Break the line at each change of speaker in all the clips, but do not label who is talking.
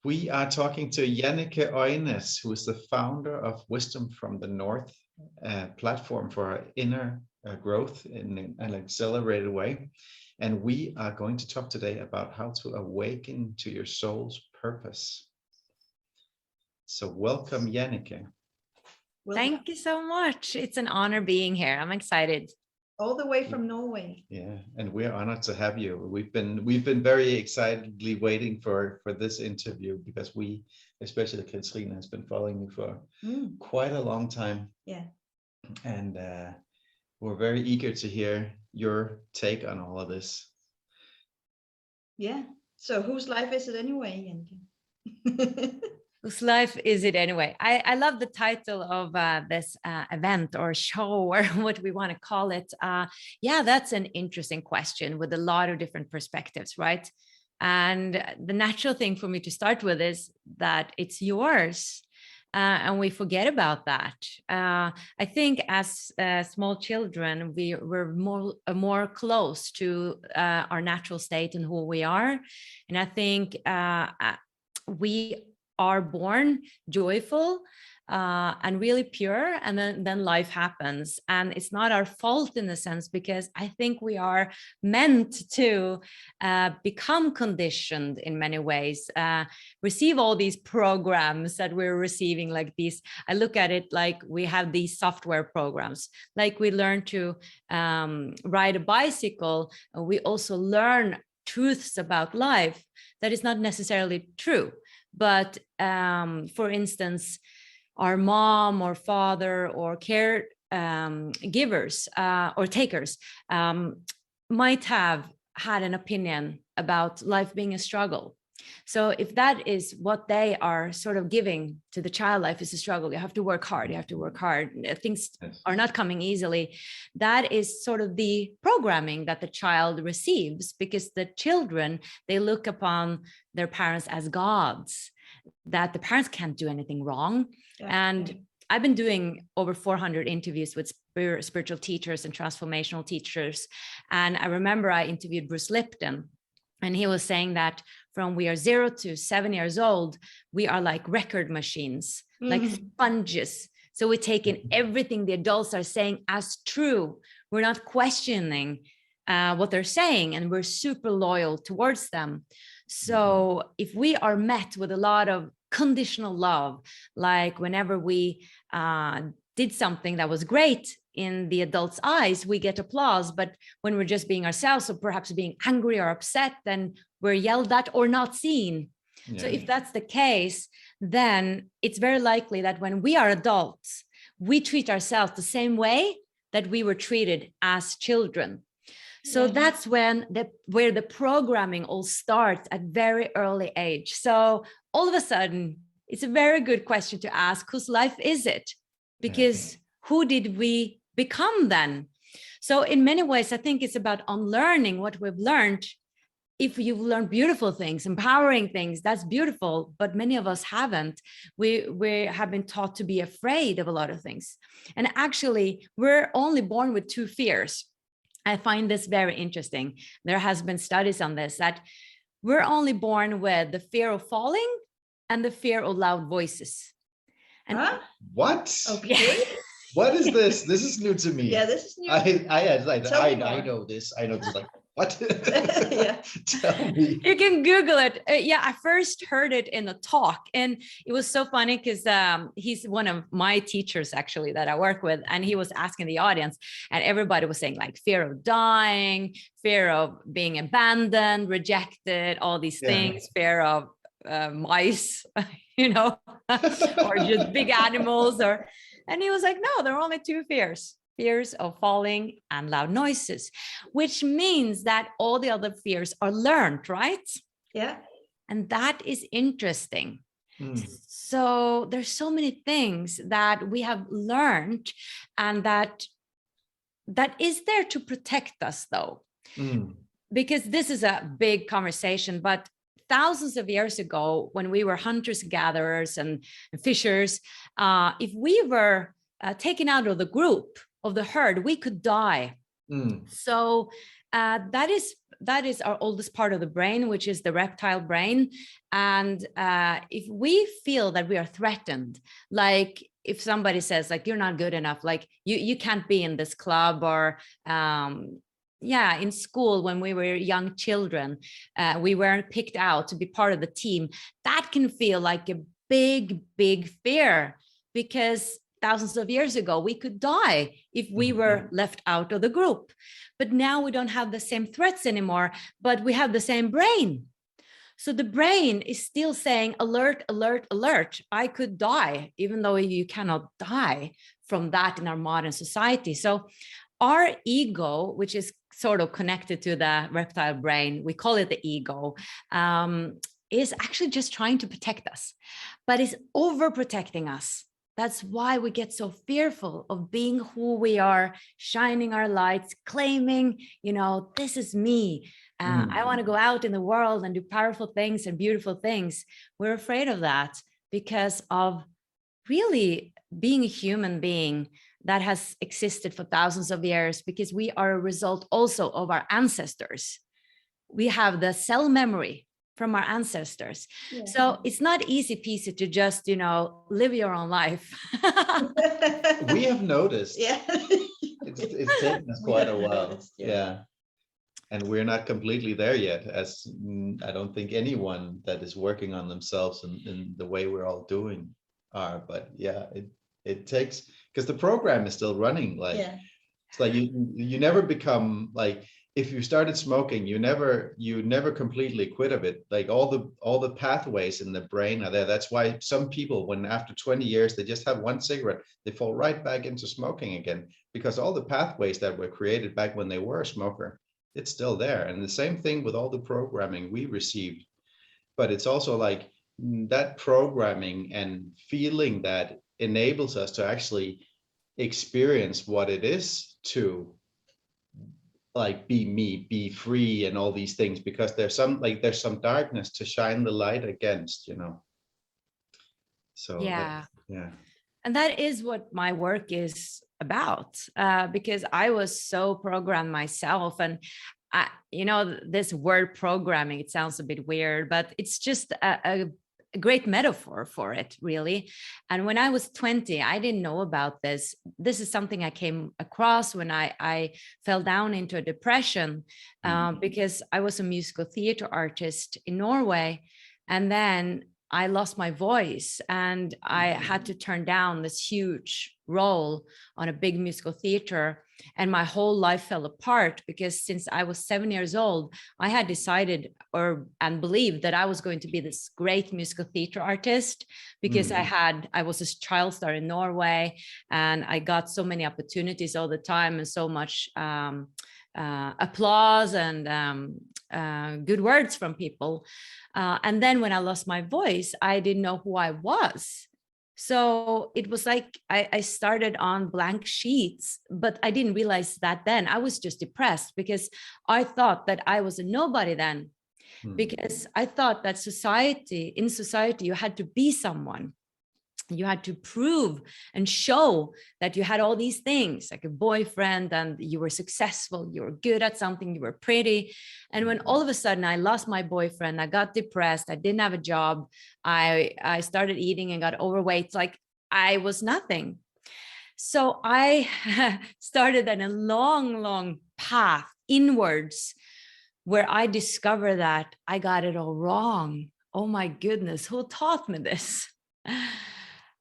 We are talking to Jannecke Øinæs, who is the founder of Wisdom from the North, a platform for inner growth in an accelerated way. And we are going to talk today about how to awaken to your soul's purpose. So welcome, Jannecke.
Thank you so much. It's an honor being here. I'm excited.
All the way from Norway.
Yeah, and we're honored to have you. We've been very excitedly waiting for this interview because we, especially Katrine, has been following you for quite a long time.
Yeah.
And we're very eager to hear your take on all of this.
Yeah. So whose life is it anyway, Jannecke?
Whose life is it anyway? I love the title of this event or show or what we want to call it. Yeah, that's an interesting question with a lot of different perspectives, right? And the natural thing for me to start with is that it's yours. And we forget about that. I think as small children, we were more close to our natural state and who we are. And I think we are born joyful and really pure, and then life happens, and it's not our fault in a sense, because I think we are meant to become conditioned in many ways, receive all these programs that we're receiving, like these. I look at it like we have these software programs, like we learn to ride a bicycle. We also learn truths about life that is not necessarily true. But for instance, our mom or father or care givers or takers might have had an opinion about life being a struggle. So if that is what they are sort of giving to the child, life is a struggle, you have to work hard, you have to work hard, things are not coming easily. That is sort of the programming that the child receives, because the children, they look upon their parents as gods, that the parents can't do anything wrong. Yeah. And I've been doing over 400 interviews with spiritual teachers and transformational teachers. And I remember I interviewed Bruce Lipton, and he was saying that from we are 0 to 7 years old, we are like record machines, like sponges. So we take in everything the adults are saying as true. We're not questioning what they're saying, and we're super loyal towards them. So if we are met with a lot of conditional love, like whenever we did something that was great in the adult's eyes, we get applause. But when we're just being ourselves, or perhaps being angry or upset, then we're yelled at or not seen. Yeah. So if that's the case, then it's very likely that when we are adults, we treat ourselves the same way that we were treated as children. So that's when where the programming all starts at very early age. So all of a sudden, it's a very good question to ask, whose life is it? Because who did we become then? So in many ways, I think it's about unlearning what we've learned. If you've learned beautiful things, empowering things, that's beautiful, but many of us haven't. We have been taught to be afraid of a lot of things. And actually, we're only born with 2 fears. I find this very interesting. There has been studies on this, that we're only born with the fear of falling and the fear of loud voices. And
what?
Okay.
What is this? This is new to me.
Yeah, this is new.
I know this. I know this. Like, what?
Yeah.
Tell me.
You can Google it. Yeah, I first heard it in a talk, and it was so funny because he's one of my teachers actually that I work with, and he was asking the audience, and everybody was saying like fear of dying, fear of being abandoned, rejected, all these things, fear of mice, you know, or just big animals, and he was like, no, there are only 2 fears. Fears of falling and loud noises, which means that all the other fears are learned, right?
Yeah.
And that is interesting. So there's so many things that we have learned, and that is there to protect us, though. Because this is a big conversation, but thousands of years ago, when we were hunters, gatherers, and fishers, if we were taken out of the group, of the herd, we could die. So that is that is our oldest part of the brain, which is the reptile brain. And if we feel that we are threatened, like if somebody says like, you're not good enough, like you can't be in this club, or yeah, in school when we were young children, we weren't picked out to be part of the team, that can feel like a big fear, because thousands of years ago we could die if we were left out of the group. But now we don't have the same threats anymore, but we have the same brain. So the brain is still saying alert, alert, alert. I could die, even though you cannot die from that in our modern society. So our ego, which is sort of connected to the reptile brain, we call it the ego, is actually just trying to protect us, but is overprotecting us. That's why we get so fearful of being who we are, shining our lights, claiming, you know, this is me. I want to go out in the world and do powerful things and beautiful things. We're afraid of that because of really being a human being that has existed for thousands of years, because we are a result also of our ancestors. We have the cell memory from our ancestors. Yeah. So it's not easy peasy to just, you know, live your own life.
We have noticed.
Yeah.
It's taken us quite a while. Noticed, yeah. And we're not completely there yet, as I don't think anyone that is working on themselves in the way we're all doing are. But yeah, it takes, because the program is still running. Like, it's like you never become like, if you started smoking, you never completely quit of it. Like all the pathways in the brain are there. That's why some people, when after 20 years, they just have one cigarette, they fall right back into smoking again, because all the pathways that were created back when they were a smoker, it's still there. And the same thing with all the programming we received. But it's also like that programming and feeling that enables us to actually experience what it is to like be me, be free, and all these things, because there's some darkness to shine the light against, you know. So
yeah.
Yeah.
And that is what my work is about, because I was so programmed myself. And you know, this word programming, it sounds a bit weird, but it's just a great metaphor for it, really. And when I was 20, I didn't know about this. This is something I came across when I fell down into a depression, because I was a musical theater artist in Norway. And then I lost my voice and I had to turn down this huge role on a big musical theater. And my whole life fell apart, because since I was 7 years old, I had decided and believed that I was going to be this great musical theater artist, because I was a child star in Norway, and I got so many opportunities all the time, and so much applause and good words from people. And then when I lost my voice, I didn't know who I was. So it was like I started on blank sheets, but I didn't realize that then. I was just depressed because I thought that I was a nobody then, because I thought that in society, you had to be someone. You had to prove and show that you had all these things, like a boyfriend, and you were successful, you were good at something, you were pretty. And when all of a sudden I lost my boyfriend, I got depressed, I didn't have a job, I started eating and got overweight, like I was nothing. So I started on a long path inwards, where I discovered that I got it all wrong. Oh my goodness, who taught me this?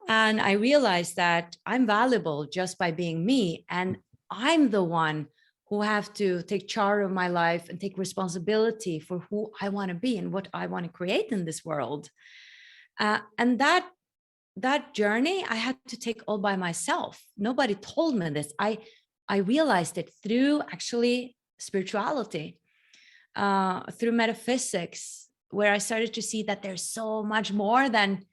And I realized that I'm valuable just by being me. And I'm the one who have to take charge of my life and take responsibility for who I want to be and what I want to create in this world. And that journey I had to take all by myself. Nobody told me this. I realized it through actually spirituality, through metaphysics, where I started to see that there's so much more than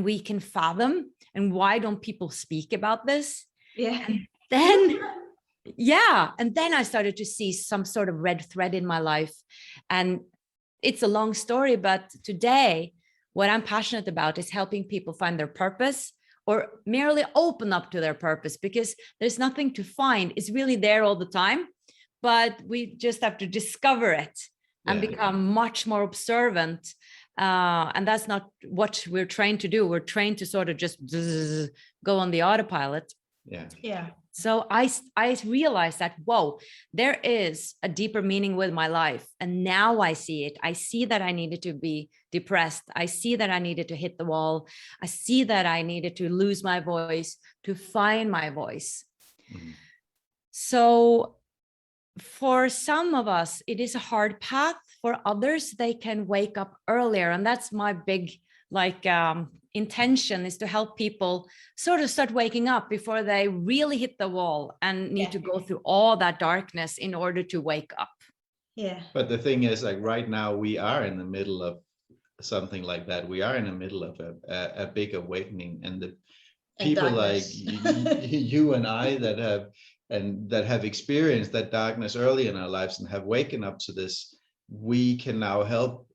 we can fathom. And why don't people speak about this? Yeah. And then I started to see some sort of red thread in my life. And it's a long story, but today what I'm passionate about is helping people find their purpose, or merely open up to their purpose, because there's nothing to find. It's really there all the time, but we just have to discover it and become much more observant. And that's not what we're trained to do. We're trained to sort of just go on the autopilot.
Yeah.
So I realized that, whoa, there is a deeper meaning with my life. And now I see it. I see that I needed to be depressed. I see that I needed to hit the wall. I see that I needed to lose my voice to find my voice. So for some of us, it is a hard path. For others, they can wake up earlier. And that's my big intention, is to help people sort of start waking up before they really hit the wall and need to go through all that darkness in order to wake up. Yeah.
But the thing is, like right now, we are in the middle of something like that. We are in the middle of a big awakening, and the people like you and I that have experienced that darkness early in our lives and have waken up to this, we can now help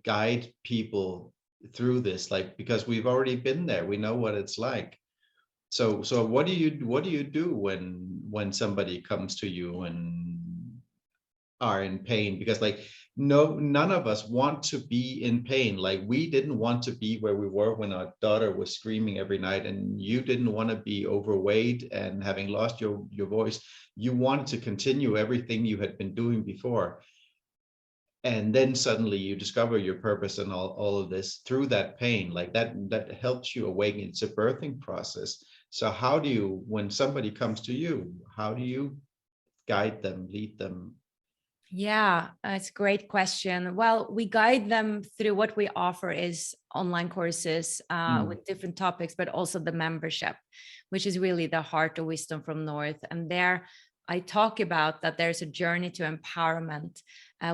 guide people through this, like, because we've already been there. We know what it's like. So what do you do when somebody comes to you and are in pain? Because like none of us want to be in pain. Like we didn't want to be where we were when our daughter was screaming every night, and you didn't want to be overweight and having lost your voice. You wanted to continue everything you had been doing before. And then suddenly you discover your purpose and all of this through that pain, like that helps you awaken. It's a birthing process. So how do you, when somebody comes to you, how do you guide them, lead them?
Yeah, it's a great question. Well, we guide them through what we offer is online courses with different topics, but also the membership, which is really the heart of Wisdom from North. And there I talk about that there's a journey to empowerment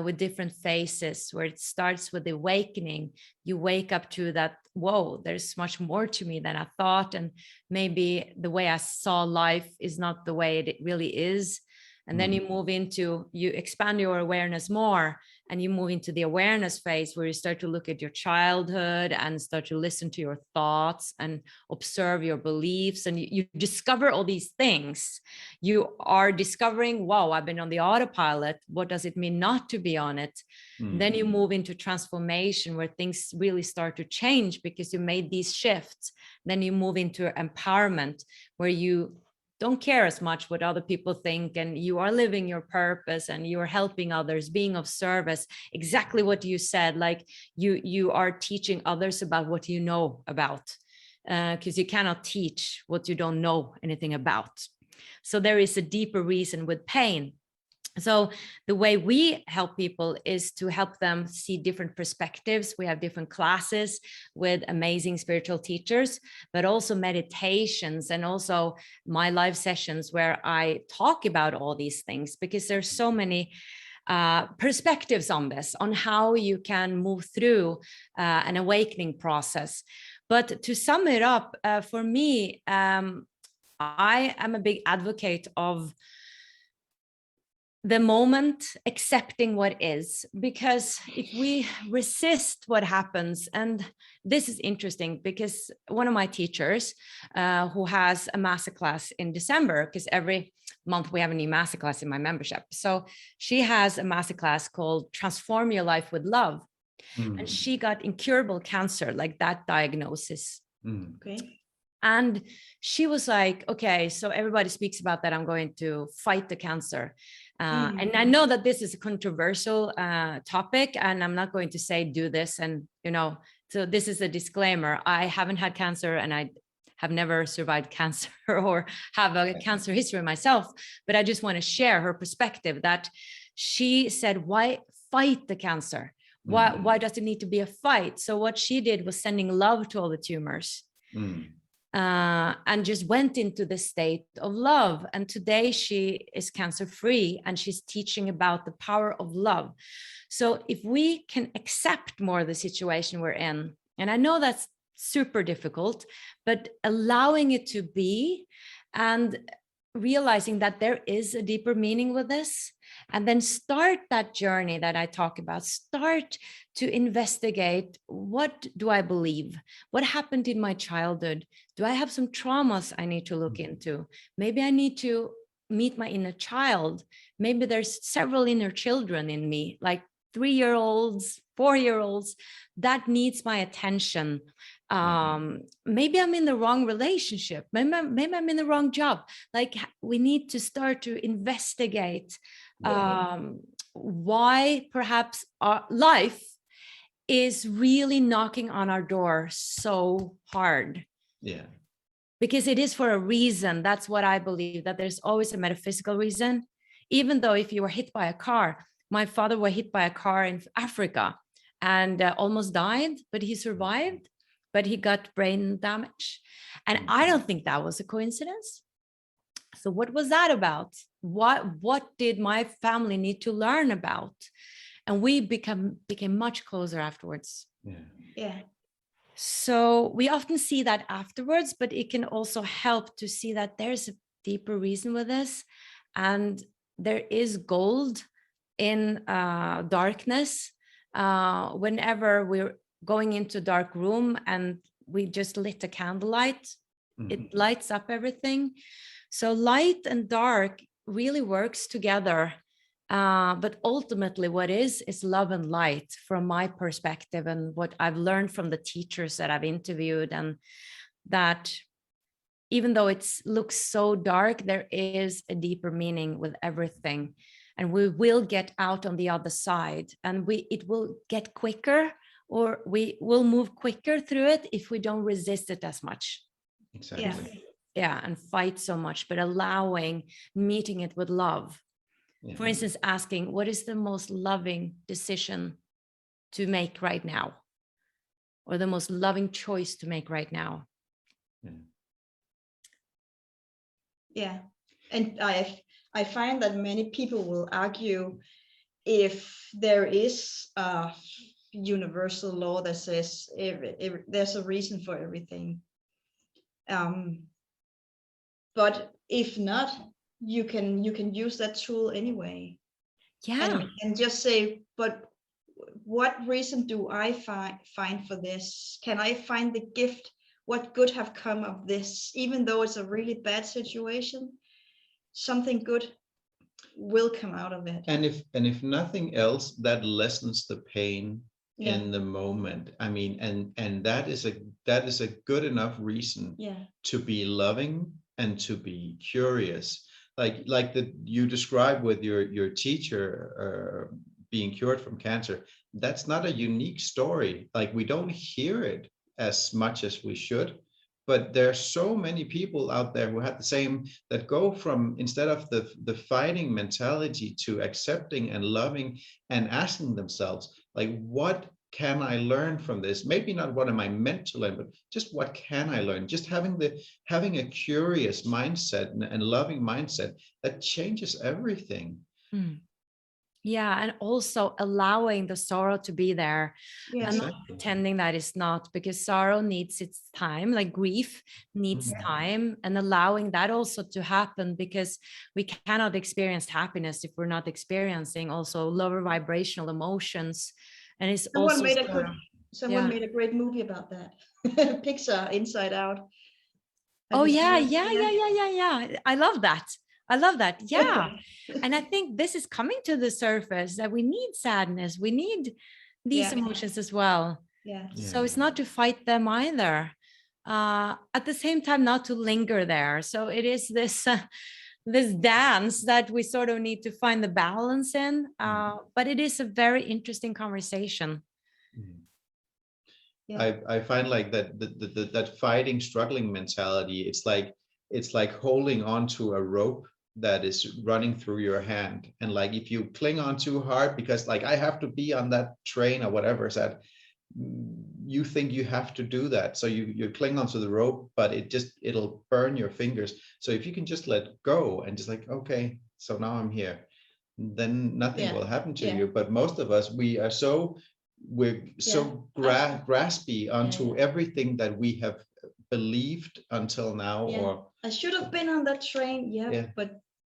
with different phases, where it starts with the awakening. You wake up to that, whoa, there's much more to me than I thought. And maybe the way I saw life is not the way it really is. And then you move into, you expand your awareness more, and you move into the awareness phase, where you start to look at your childhood and start to listen to your thoughts and observe your beliefs. And you discover all these things. You are discovering, wow, I've been on the autopilot. What does it mean not to be on it? Then you move into transformation, where things really start to change because you made these shifts. Then you move into empowerment, where you don't care as much what other people think, and you are living your purpose and you are helping others, being of service. Exactly what you said, like you are teaching others about what you know about, because you cannot teach what you don't know anything about. So there is a deeper reason with pain. So the way we help people is to help them see different perspectives. We have different classes with amazing spiritual teachers, but also meditations, and also my live sessions where I talk about all these things, because there's so many perspectives on this, on how you can move through an awakening process. But to sum it up, for me, I am a big advocate of the moment, accepting what is, because if we resist what happens, and this is interesting because one of my teachers who has a masterclass in December, because every month we have a new masterclass in my membership. So she has a masterclass called Transform Your Life with Love. And she got incurable cancer, like that diagnosis. Okay. And she was like, okay, so everybody speaks about that. I'm going to fight the cancer. And I know that this is a controversial topic, and I'm not going to say do this. And, so this is a disclaimer. I haven't had cancer, and I have never survived cancer or have a cancer history myself. But I just want to share her perspective, that she said, why fight the cancer? Why does it need to be a fight? So what she did was sending love to all the tumors. And just went into the state of love. And today she is cancer free, and she's teaching about the power of love. So if we can accept more of the situation we're in, and I know that's super difficult, but allowing it to be, and realizing that there is a deeper meaning with this, and then start that journey that I talk about. Start to investigate, what do I believe? What happened in my childhood? Do I have some traumas I need to look into? Maybe I need to meet my inner child, maybe there's several inner children in me, like 3-year-olds, 4-year-olds, that needs my attention. Maybe I'm in the wrong relationship. Maybe I'm in the wrong job. Like, we need to start to investigate why perhaps our life is really knocking on our door so hard.
Yeah.
Because it is for a reason. That's what I believe, that there's always a metaphysical reason. Even though if you were hit by a car, my father was hit by a car in Africa and almost died, but he survived, but he got brain damage. And I don't think that was a coincidence. So what was that about? What did my family need to learn about? And we became much closer afterwards.
Yeah.
So we often see that afterwards, but it can also help to see that there's a deeper reason with this. And there is gold in darkness. Whenever we're going into a dark room and we just lit a candlelight, it lights up everything. So light and dark really works together. But ultimately what is love and light from my perspective, and what I've learned from the teachers that I've interviewed, and that even though it looks so dark, there is a deeper meaning with everything, and we will get out on the other side, and it will get quicker, or we will move quicker through it if we don't resist it as much.
Exactly.
Yeah, and fight so much, but meeting it with love. For instance, asking, what is the most loving decision to make right now? Or the most loving choice to make right now?
Yeah. And I find that many people will argue if there is a universal law that says there's a reason for everything. But if not, you can use that tool anyway.
Yeah.
And just say, but what reason do I find for this? Can I find the gift? What good have come of this? Even though it's a really bad situation, something good will come out of it.
And if nothing else, that lessens the pain in the moment. I mean, and that is a good enough reason to be loving and to be curious. Like that you described with your teacher being cured from cancer. That's not a unique story. Like, we don't hear it as much as we should. But there are so many people out there who have the same, that go from, instead of the fighting mentality, to accepting and loving and asking themselves, like, what can I learn from this? Maybe not what am I meant to learn, but just what can I learn? Just having a curious mindset and loving mindset, that changes everything.
Yeah, and also allowing the sorrow to be there, and not pretending that it's not, because sorrow needs its time, like grief needs time, and allowing that also to happen, because we cannot experience happiness if we're not experiencing also lower vibrational emotions. And it's
someone
also
made a great movie about that. Pixar, Inside Out.
Oh yeah. I love that. Yeah. And I think this is coming to the surface, that we need sadness, we need these emotions as well. So it's not to fight them either, at the same time not to linger there. So it is this this dance that we sort of need to find the balance in, but it is a very interesting conversation.
I find like that fighting, struggling mentality, it's like holding on to a rope that is running through your hand. And like, if you cling on too hard, because like, I have to be on that train or whatever, that you think you have to do that. So you cling onto the rope, but it'll burn your fingers. So if you can just let go and just like, okay, so now I'm here, then nothing will happen to you. But most of us, we're so graspy onto everything that we have believed until now. Or
I should have been on that train.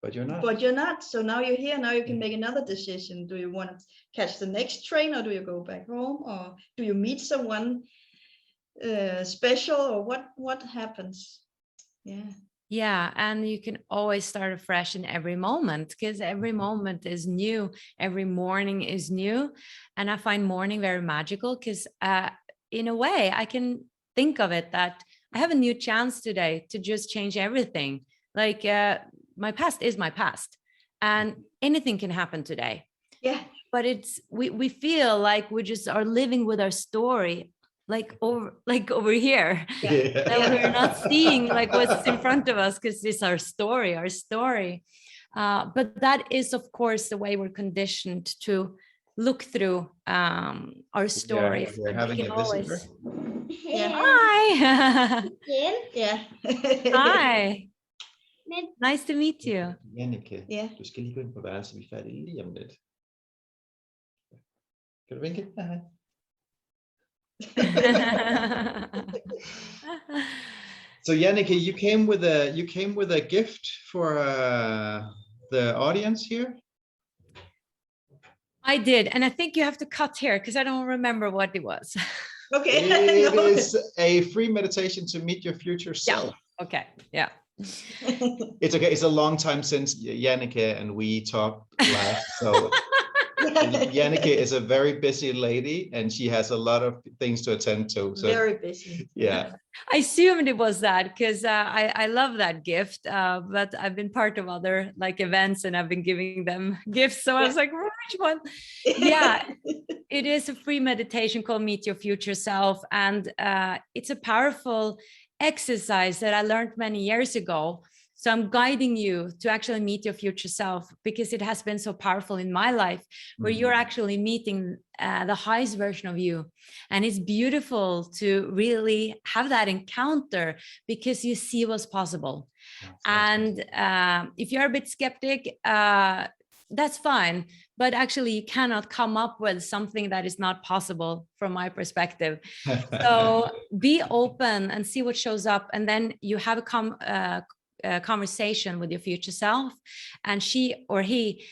But you're not.
But you're not. So now you're here. Now you can make another decision. Do you want to catch the next train, or do you go back home, or do you meet someone special, or what happens?
Yeah, and you can always start afresh in every moment, because every moment is new. Every morning is new. And I find morning very magical because in a way I can think of it that I have a new chance today to just change everything. Like my past is my past and anything can happen today.
Yeah.
But we feel like we just are living with our story like over here.
Yeah.
And we're not seeing like what's in front of us because it's our story. But that is, of course, the way we're conditioned to look through our story.
We're having a visitor.
Yeah.
Hi.
Yeah.
Hi. Nice to meet you.
Jannecke,
Ja.
du skal lige gå ind på værelset, vi er færdige lige om lidt. Kan du vinke? Hej. So Jannecke, you came with a gift for the audience here.
I did, and I think you have to cut here because I don't remember what it was.
Okay.
It is a free meditation to meet your future self.
Okay. Yeah.
It's okay. It's a long time since Jannecke and we talked last, so Jannecke is a very busy lady and she has a lot of things to attend to. So
Very busy.
yeah.
I assumed it was that because I love that gift, but I've been part of other like events and I've been giving them gifts. So I was like, which one? Yeah, it is a free meditation called Meet Your Future Self. And it's a powerful exercise that I learned many years ago. So I'm guiding you to actually meet your future self because it has been so powerful in my life where you're actually meeting the highest version of you. And it's beautiful to really have that encounter because you see what's possible. And if you're a bit skeptic, that's fine. But actually you cannot come up with something that is not possible from my perspective. So be open and see what shows up. And then you have a conversation with your future self, and she or he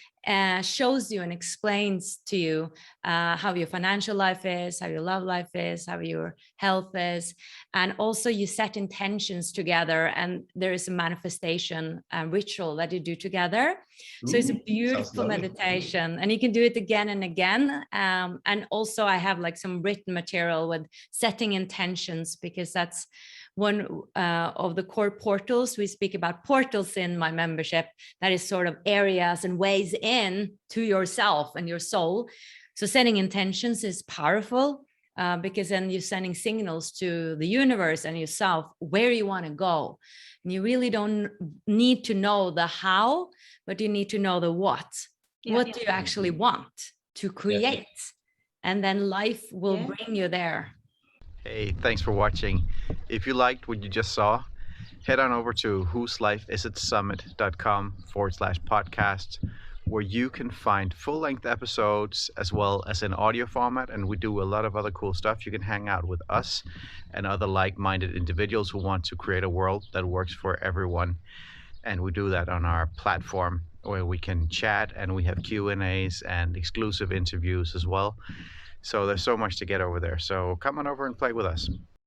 shows you and explains to you how your financial life is, how your love life is, how your health is, and also you set intentions together, and there is a manifestation ritual that you do together. So it's a beautiful meditation, and you can do it again and again. And also I have like some written material with setting intentions, because that's one of the core portals. We speak about portals in my membership, that is sort of areas and ways in to yourself and your soul. So setting intentions is powerful because then you're sending signals to the universe and yourself where you want to go. And you really don't need to know the how, but you need to know the what. What do you actually want to create? And then life will bring you there.
Hey, thanks for watching. If you liked what you just saw, head on over to whoselifeisitsummit.com/podcast, where you can find full-length episodes as well as in audio format, and we do a lot of other cool stuff. You can hang out with us and other like-minded individuals who want to create a world that works for everyone. And we do that on our platform where we can chat, and we have Q&As and exclusive interviews as well. So there's so much to get over there. So come on over and play with us.